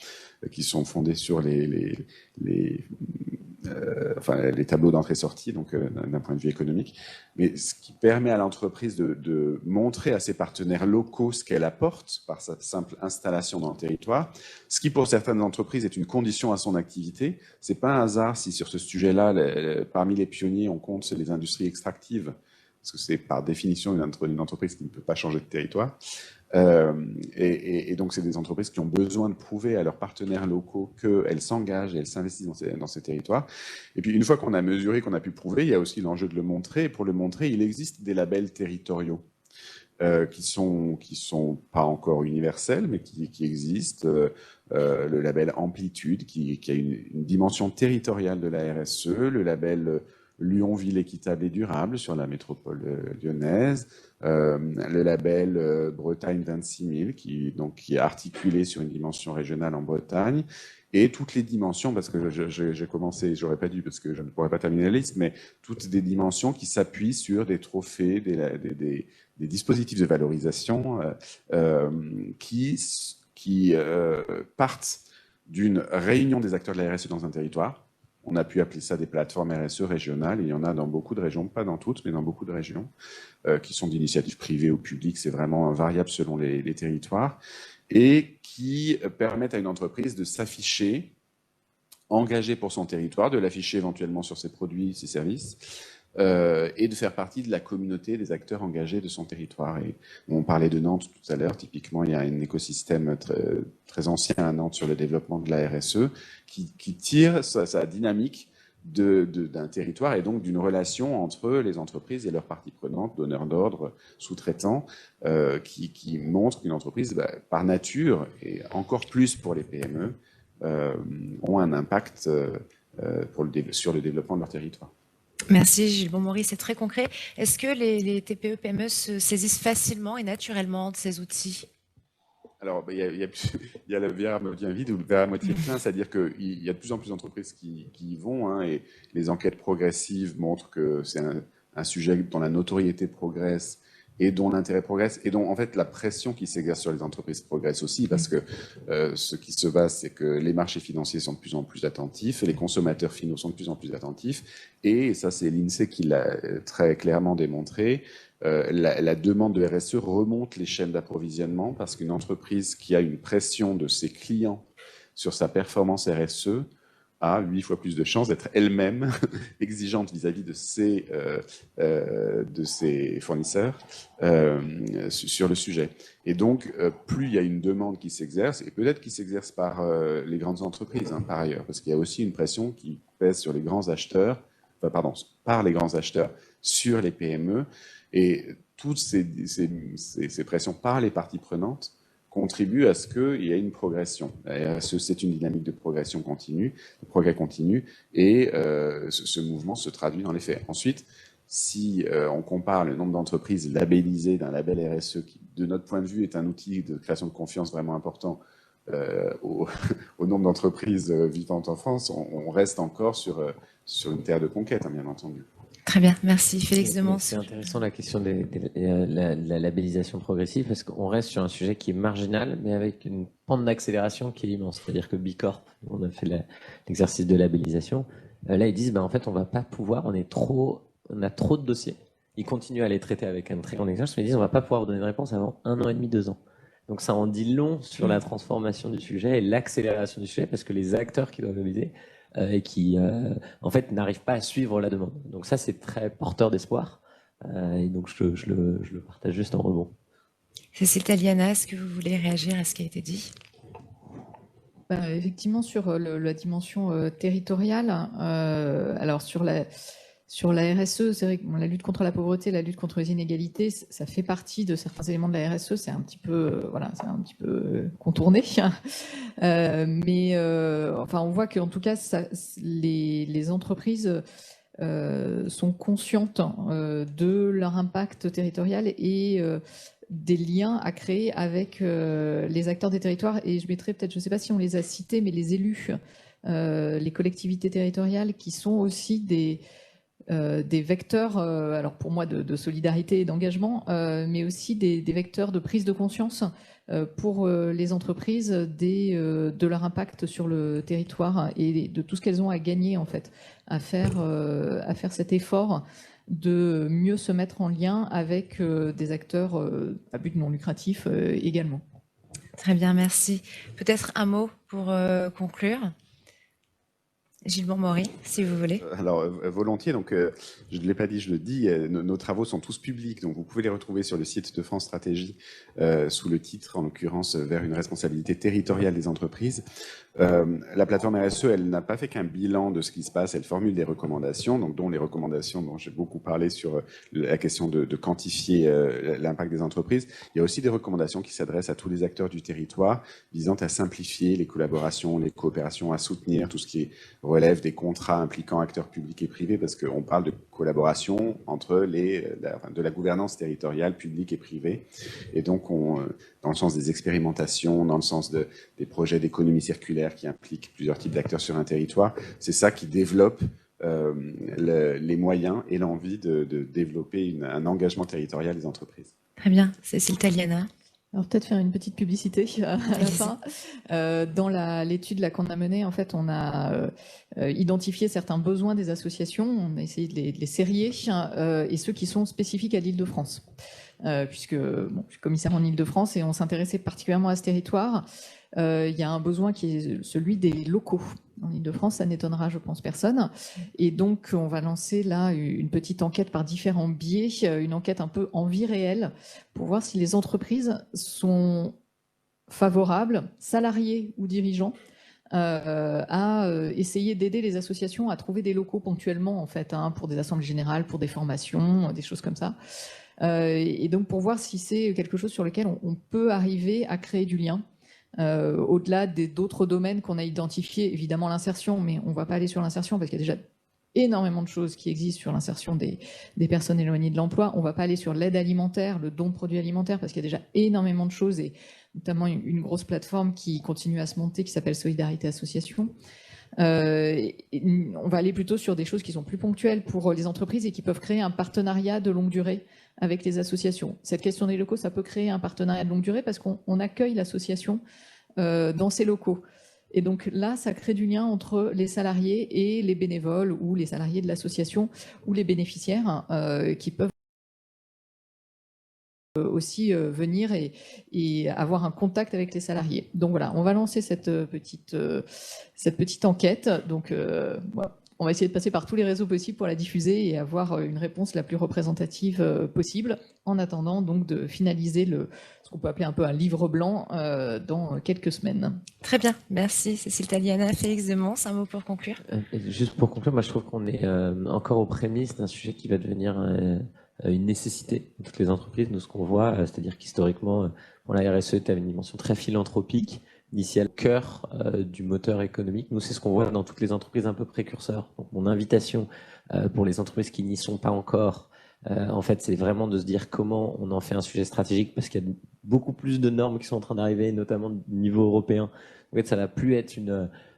qui sont fondés sur les tableaux d'entrée-sortie, donc d'un point de vue économique, mais ce qui permet à l'entreprise de montrer à ses partenaires locaux ce qu'elle apporte par sa simple installation dans le territoire, ce qui pour certaines entreprises est une condition à son activité. C'est pas un hasard si sur ce sujet-là, parmi les pionniers, on compte les industries extractives, parce que c'est par définition une entreprise qui ne peut pas changer de territoire. Et donc, c'est des entreprises qui ont besoin de prouver à leurs partenaires locaux qu'elles s'engagent et elles s'investissent dans ces territoires. Et puis, une fois qu'on a mesuré, qu'on a pu prouver, il y a aussi l'enjeu de le montrer. Et pour le montrer, il existe des labels territoriaux qui sont pas encore universels, mais qui existent. Le label Amplitude, qui a une dimension territoriale de la RSE, le label Lyon Ville équitable et durable sur la métropole lyonnaise, le label Bretagne 26 000 qui est articulé sur une dimension régionale en Bretagne, et toutes les dimensions, parce que j'ai commencé, j'aurais pas dû parce que je ne pourrais pas terminer la liste, mais toutes des dimensions qui s'appuient sur des trophées, des dispositifs de valorisation qui partent d'une réunion des acteurs de la RSE dans un territoire. On a pu appeler ça des plateformes RSE régionales. Il y en a dans beaucoup de régions, pas dans toutes, mais dans beaucoup de régions, qui sont d'initiatives privées ou publiques. C'est vraiment variable selon les territoires. Et qui permettent à une entreprise de s'afficher, engagée pour son territoire, de l'afficher éventuellement sur ses produits, ses services, et de faire partie de la communauté des acteurs engagés de son territoire. Et on parlait de Nantes tout à l'heure. Typiquement, il y a un écosystème très ancien à Nantes sur le développement de la RSE qui tire sa dynamique d'un territoire et donc d'une relation entre les entreprises et leurs parties prenantes, donneurs d'ordre, sous-traitants, qui montrent qu'une entreprise, par nature, et encore plus pour les PME, ont un impact sur le développement de leur territoire. Merci Gilles Bonmorry, c'est très concret. Est-ce que les TPE, PME se saisissent facilement et naturellement de ces outils ? Alors, il y a le verre à moitié vide ou le verre à moitié plein, c'est-à-dire qu'il y a de plus en plus d'entreprises qui y vont, hein, et les enquêtes progressives montrent que c'est un sujet dont la notoriété progresse et dont l'intérêt progresse, et dont en fait la pression qui s'exerce sur les entreprises progresse aussi, parce que ce qui se passe, c'est que les marchés financiers sont de plus en plus attentifs, les consommateurs finaux sont de plus en plus attentifs, et ça c'est l'INSEE qui l'a très clairement démontré, la demande de RSE remonte les chaînes d'approvisionnement, parce qu'une entreprise qui a une pression de ses clients sur sa performance RSE a 8 fois plus de chances d'être elle-même exigeante vis-à-vis de ses fournisseurs sur le sujet. Et donc, plus il y a une demande qui s'exerce, et peut-être qui s'exerce par les grandes entreprises, hein, par ailleurs, parce qu'il y a aussi une pression qui pèse sur les grands acheteurs, par les grands acheteurs sur les PME. Et toutes ces pressions par les parties prenantes contribuent à ce qu'il y ait une progression. C'est une dynamique de progression continue, de progrès continu, et ce mouvement se traduit dans les faits. Ensuite, si on compare le nombre d'entreprises labellisées d'un label RSE, qui, de notre point de vue, est un outil de création de confiance vraiment important, au nombre d'entreprises vivantes en France, on reste encore sur une terre de conquête, hein, bien entendu. Très bien, merci. Félix Demans. C'est intéressant la question de la labellisation progressive, parce qu'on reste sur un sujet qui est marginal, mais avec une pente d'accélération qui est immense. C'est-à-dire que Bicorp, on a fait l'exercice de labellisation. Là, ils disent, en fait, on va pas pouvoir, on a trop de dossiers. Ils continuent à les traiter avec un très grand exercice, mais ils disent, on va pas pouvoir vous donner une réponse avant 1 an et demi, 2 ans. Donc ça en dit long sur la transformation du sujet et l'accélération du sujet, parce que les acteurs qui doivent labelliser et qui, en fait, n'arrivent pas à suivre la demande. Donc ça, c'est très porteur d'espoir. Et donc, je le partage juste en rebond. Cécile Taliana, est-ce que vous voulez réagir à ce qui a été dit ? Effectivement, sur la dimension territoriale, alors sur la RSE, c'est vrai que la lutte contre la pauvreté, la lutte contre les inégalités, ça fait partie de certains éléments de la RSE. C'est un petit peu, c'est un petit peu contourné. Mais enfin, on voit qu'en tout cas, les entreprises sont conscientes de leur impact territorial et des liens à créer avec les acteurs des territoires. Et je mettrais peut-être, je ne sais pas si on les a cités, mais les élus, les collectivités territoriales qui sont aussi des vecteurs, alors pour moi, de solidarité et d'engagement, mais aussi des vecteurs de prise de conscience pour les entreprises de leur impact sur le territoire et de tout ce qu'elles ont à gagner, en fait, à faire cet effort de mieux se mettre en lien avec des acteurs à but non lucratif également. Très bien, merci. Peut-être un mot pour conclure. Gilles Bourg-Maury, si vous voulez. Alors, volontiers. Donc, je ne l'ai pas dit, je le dis, nos travaux sont tous publics, donc vous pouvez les retrouver sur le site de France Stratégie sous le titre, en l'occurrence, vers une responsabilité territoriale des entreprises. La plateforme RSE, elle n'a pas fait qu'un bilan de ce qui se passe, elle formule des recommandations, donc dont les recommandations dont j'ai beaucoup parlé sur la question de quantifier l'impact des entreprises. Il y a aussi des recommandations qui s'adressent à tous les acteurs du territoire, visant à simplifier les collaborations, les coopérations, à soutenir tout ce qui relève des contrats impliquant acteurs publics et privés, parce qu'on parle de collaboration entre de la gouvernance territoriale publique et privée. Et donc, dans le sens des expérimentations, dans le sens des projets d'économie circulaire qui impliquent plusieurs types d'acteurs sur un territoire, c'est ça qui développe les moyens et l'envie de développer un engagement territorial des entreprises. Très bien. Cécile Taliana. Alors peut-être faire une petite publicité à la fin. Dans l'étude qu'on a menée, en fait, on a identifié certains besoins des associations, on a essayé de les sérier, et ceux qui sont spécifiques à l'Île-de-France. Puisque je suis commissaire en Île-de-France et on s'intéressait particulièrement à ce territoire. Il y a un besoin qui est celui des locaux. En Île-de-France, ça n'étonnera, je pense, personne. Et donc, on va lancer là une petite enquête par différents biais, une enquête un peu en vie réelle, pour voir si les entreprises sont favorables, salariés ou dirigeants, à essayer d'aider les associations à trouver des locaux ponctuellement, en fait, pour des assemblées générales, pour des formations, des choses comme ça. Et donc, pour voir si c'est quelque chose sur lequel on peut arriver à créer du lien. Au-delà d'autres domaines qu'on a identifiés, évidemment l'insertion, mais on ne va pas aller sur l'insertion parce qu'il y a déjà énormément de choses qui existent sur l'insertion des personnes éloignées de l'emploi. On ne va pas aller sur l'aide alimentaire, le don de produits alimentaires, parce qu'il y a déjà énormément de choses, et notamment une grosse plateforme qui continue à se monter, qui s'appelle Solidarité Association. On va aller plutôt sur des choses qui sont plus ponctuelles pour les entreprises et qui peuvent créer un partenariat de longue durée avec les associations. Cette question des locaux, ça peut créer un partenariat de longue durée parce qu'on accueille l'association dans ses locaux. Et donc là, ça crée du lien entre les salariés et les bénévoles ou les salariés de l'association ou les bénéficiaires qui peuvent aussi venir et avoir un contact avec les salariés. Donc voilà, on va lancer cette petite enquête. Donc voilà. on va essayer de passer par tous les réseaux possibles pour la diffuser et avoir une réponse la plus représentative possible, en attendant donc de finaliser ce qu'on peut appeler un peu un livre blanc dans quelques semaines. Très bien, merci Cécile Taliana. Félix Demons, un mot pour conclure. Juste pour conclure, moi je trouve qu'on est encore aux prémices d'un sujet qui va devenir une nécessité de toutes les entreprises. Nous, ce qu'on voit, c'est-à-dire qu'historiquement, la RSE était une dimension très philanthropique, initiale, cœur du moteur économique. Nous, c'est ce qu'on voit dans toutes les entreprises un peu précurseurs. Donc, mon invitation pour les entreprises qui n'y sont pas encore, en fait, c'est vraiment de se dire comment on en fait un sujet stratégique, parce qu'il y a beaucoup plus de normes qui sont en train d'arriver, notamment au niveau européen. En fait, ça va plus être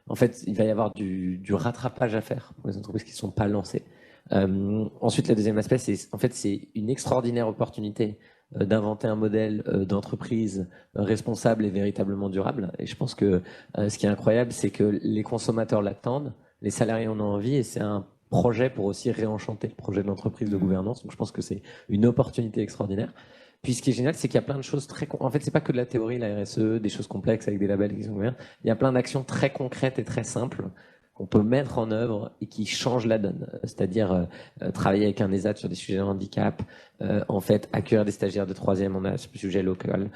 en fait, il va y avoir du rattrapage à faire pour les entreprises qui ne sont pas lancées. Ensuite, le deuxième aspect, c'est une extraordinaire opportunité d'inventer un modèle d'entreprise responsable et véritablement durable. Et je pense que ce qui est incroyable, c'est que les consommateurs l'attendent, les salariés en ont envie, et c'est un projet pour aussi réenchanter le projet de l'entreprise de gouvernance. Donc je pense que c'est une opportunité extraordinaire. Puis ce qui est génial, c'est qu'il y a plein de choses en fait, c'est pas que de la théorie, la RSE, des choses complexes avec des labels qui sont ouverts. Il y a plein d'actions très concrètes et très simples qu'on peut mettre en œuvre et qui changent la donne. C'est-à-dire travailler avec un ESAT sur des sujets de handicap, en fait, accueillir des stagiaires de 3e, on a ce sujet local,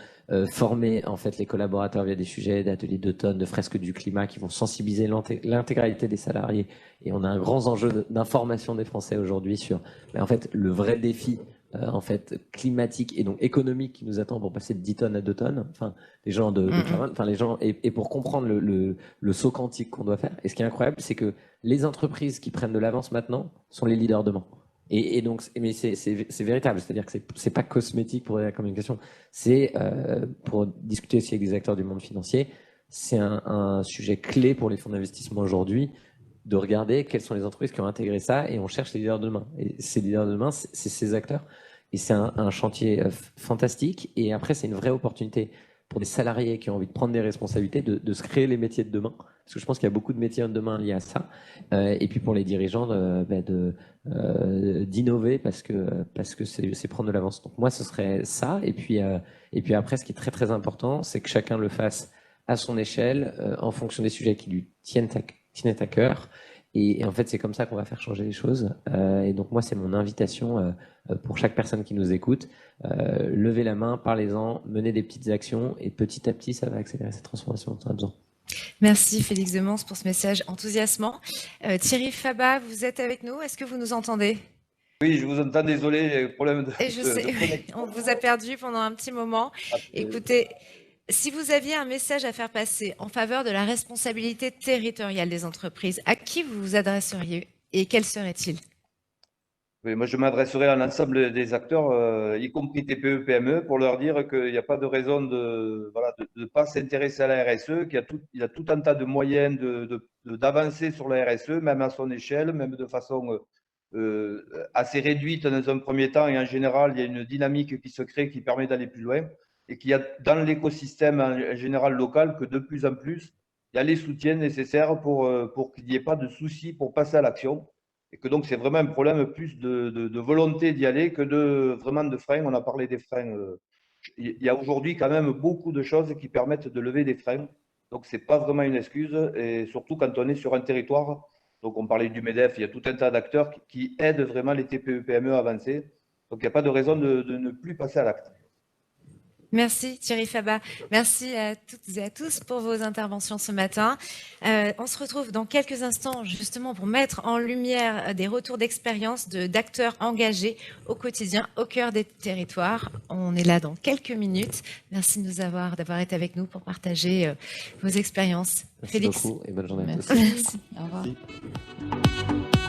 former en fait les collaborateurs via des sujets d'ateliers d'automne, de fresques du climat qui vont sensibiliser l'intégralité des salariés. Et on a un grand enjeu d'information des Français aujourd'hui sur, en fait, le vrai défi en fait climatique et donc économique qui nous attend pour passer de 10 tonnes à 2 tonnes, enfin les gens de carbone, enfin les gens et pour comprendre le saut quantique qu'on doit faire. Et ce qui est incroyable, c'est que les entreprises qui prennent de l'avance maintenant sont les leaders demain. Et donc, mais c'est véritable, c'est-à-dire que c'est pas cosmétique pour la communication, c'est pour discuter aussi avec des acteurs du monde financier, c'est un sujet clé pour les fonds d'investissement aujourd'hui, de regarder quelles sont les entreprises qui ont intégré ça, et on cherche les leaders de demain. Et ces leaders de demain, c'est ces acteurs. Et c'est un chantier fantastique. Et après, c'est une vraie opportunité pour des salariés qui ont envie de prendre des responsabilités, de se créer les métiers de demain. Parce que je pense qu'il y a beaucoup de métiers de demain liés à ça. Et puis pour les dirigeants, d'innover parce que c'est prendre de l'avance. Donc moi, ce serait ça. Et puis après, ce qui est très très important, c'est que chacun le fasse à son échelle, en fonction des sujets qui lui tiennent à cœur. Et en fait, c'est comme ça qu'on va faire changer les choses. Et donc moi, c'est mon invitation pour chaque personne qui nous écoute. Levez la main, parlez-en, menez des petites actions, et petit à petit, ça va accélérer cette transformation dont on a besoin. Merci Félix Demons pour ce message enthousiasmant. Thierry Fabat, vous êtes avec nous? Est-ce que vous nous entendez? Oui, je vous entends, désolé, problème de... Et je sais, on vous a perdu pendant un petit moment. Écoutez, si vous aviez un message à faire passer en faveur de la responsabilité territoriale des entreprises, à qui vous vous adresseriez et quel serait-il? Oui, moi, je m'adresserai à l'ensemble des acteurs, y compris TPE, PME, pour leur dire qu'il n'y a pas de raison de ne pas s'intéresser à la RSE, qu'il y a tout un tas de moyens d'avancer sur la RSE, même à son échelle, même de façon assez réduite dans un premier temps. Et en général, il y a une dynamique qui se crée qui permet d'aller plus loin. Et qu'il y a dans l'écosystème en général local que de plus en plus, il y a les soutiens nécessaires pour qu'il n'y ait pas de soucis pour passer à l'action. Et que donc, c'est vraiment un problème plus de volonté d'y aller que vraiment de freins. On a parlé des freins. Il y a aujourd'hui quand même beaucoup de choses qui permettent de lever des freins. Donc, ce n'est pas vraiment une excuse. Et surtout quand on est sur un territoire. Donc, on parlait du MEDEF. Il y a tout un tas d'acteurs qui aident vraiment les TPE-PME à avancer. Donc, il n'y a pas de raison de ne plus passer à l'acte. Merci Thierry Fabat. Merci à toutes et à tous pour vos interventions ce matin. On se retrouve dans quelques instants justement pour mettre en lumière des retours d'expérience d'acteurs engagés au quotidien, au cœur des territoires. On est là dans quelques minutes. Merci d'avoir été avec nous pour partager vos expériences. Merci Félix. beaucoup et bonne journée à tous. Merci. Au revoir. Merci.